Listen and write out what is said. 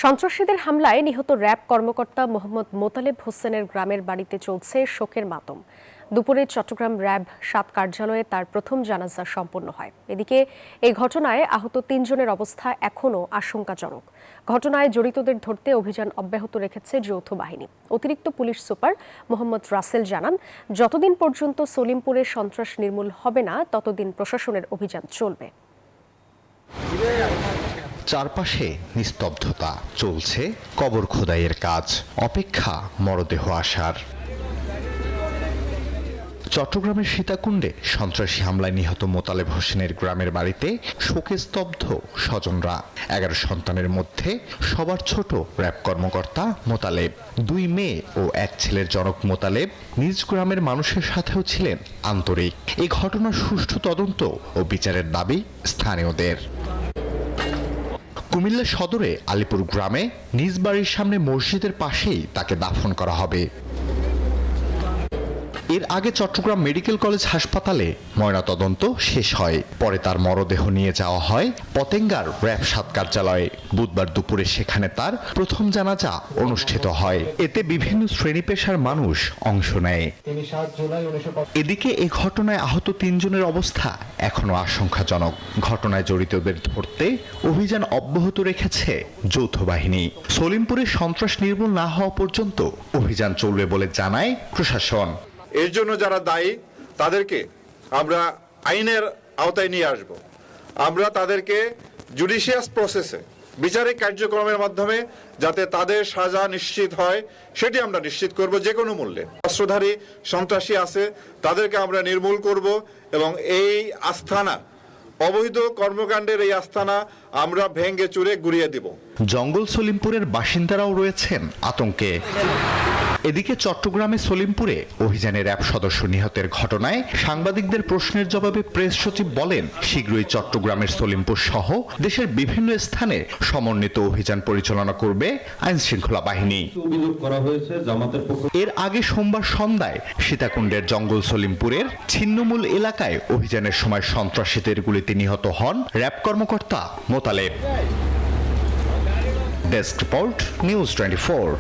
সন্ত্রাসীদের হামলায় নিহত র্যাব কর্মকর্তা মোহাম্মদ মোতালেব হোসেনের গ্রামের বাড়িতে চলছে শোকের মাতম। দুপুরে চট্টগ্রাম র্যাব ৭ কার্যালয়ে তার প্রথম জানাজা সম্পন্ন হয়। এদিকে এই ঘটনায় আহত ৩ জনের অবস্থা এখনও আশঙ্কাজনক। ঘটনায় জড়িতদের ধরতে অভিযান অব্যাহত রেখেছে যৌথ বাহিনী। অতিরিক্ত পুলিশ সুপার মোহাম্মদ রাসেল জানান, যতদিন পর্যন্ত সলিমপুরে সন্ত্রাস নির্মূল হবে না ততদিন প্রশাসনের অভিযান চলবে। চারপাশে নিস্তব্ধতা, চলছে কবর খোদাইয়ের কাজ, অপেক্ষা মরদেহ আসার। চট্টগ্রামের সীতাকুণ্ডে সন্ত্রাসী হামলায় নিহত মোতালেব হোসেনের গ্রামের বাড়িতে শোকে স্তব্ধ স্বজনরা। 11 সন্তানের মধ্যে সবার ছোট র্যাব কর্মকর্তা মোতালেব। 2 মেয়ে ও 1 ছেলের জনক মোতালেব নিজ গ্রামের মানুষের সাথেও ছিলেন আন্তরিক। এই ঘটনার সুষ্ঠু তদন্ত ও বিচারের দাবি স্থানীয়দের। কুমিল্লা সদরে আলীপুর গ্রামে নিজ বাড়ির সামনে মসজিদের পাশেই তাকে দাফন করা হবে। এর আগে চট্টগ্রাম মেডিকেল কলেজ হাসপাতালে ময়নাতদন্ত শেষ হয়। পরে তার মরদেহ নিয়ে যাওয়া হয় পতেঙ্গার র্যাব ৭ কার্যালয়ে। বুধবার দুপুরে সেখানে তার প্রথম জানাজা অনুষ্ঠিত হয়। এতে বিভিন্ন শ্রেণী পেশার মানুষ অংশ নেয়। এদিকে এই ঘটনায় আহত ৩ জনের অবস্থা এখনো আশঙ্কাজনক। ঘটনায় জড়িতদের ধরতে অভিযান অব্যাহত রেখেছে যৌথ বাহিনী। সলিমপুরে সন্ত্রাস নির্মূল না হওয়া পর্যন্ত অভিযান চলবে বলে জানায় প্রশাসন। এর জন্য যারা দায়ী তাদেরকে আমরা আইনের আওতায় নিয়ে আসব। আমরা তাদেরকে জুডিশিয়াস প্রসেসে বিচারিক কার্যক্রমের মাধ্যমে যাতে তাদের সাজা নিশ্চিত হয় সেটি আমরা নিশ্চিত করব যে কোনো মূল্যে। অস্ত্রধারী সন্ত্রাসী আছে তাদেরকে আমরা নির্মূল করব এবং এই আস্তানা, অবৈধ কর্মকাণ্ডের এই আস্তানা আমরা ভেঙে চুরে গুড়িয়ে দিব। জঙ্গল সলিমপুরের বাসিন্দারাও রয়েছেন আতঙ্কে। এদিকে চট্টগ্রামে সলিমপুরে অভিযানে র্যাব সদস্য নিহতের ঘটনায় সাংবাদিকদের প্রশ্নের জবাবে প্রেস সচিব বলেন, শীঘ্রই চট্টগ্রামের সলিমপুর সহ দেশের বিভিন্ন স্থানে সমন্বিত অভিযান পরিচালনা করবে আইন শৃঙ্খলা বাহিনী। এর আগে সোমবার সন্ধ্যায় সীতাকুণ্ডের জঙ্গল সলিমপুরের ছিন্নমূল এলাকায় অভিযানের সময় সন্ত্রাসীদের গুলিতে নিহত হন র্যাব কর্মকর্তা মোতালেব। Desk report, news 24।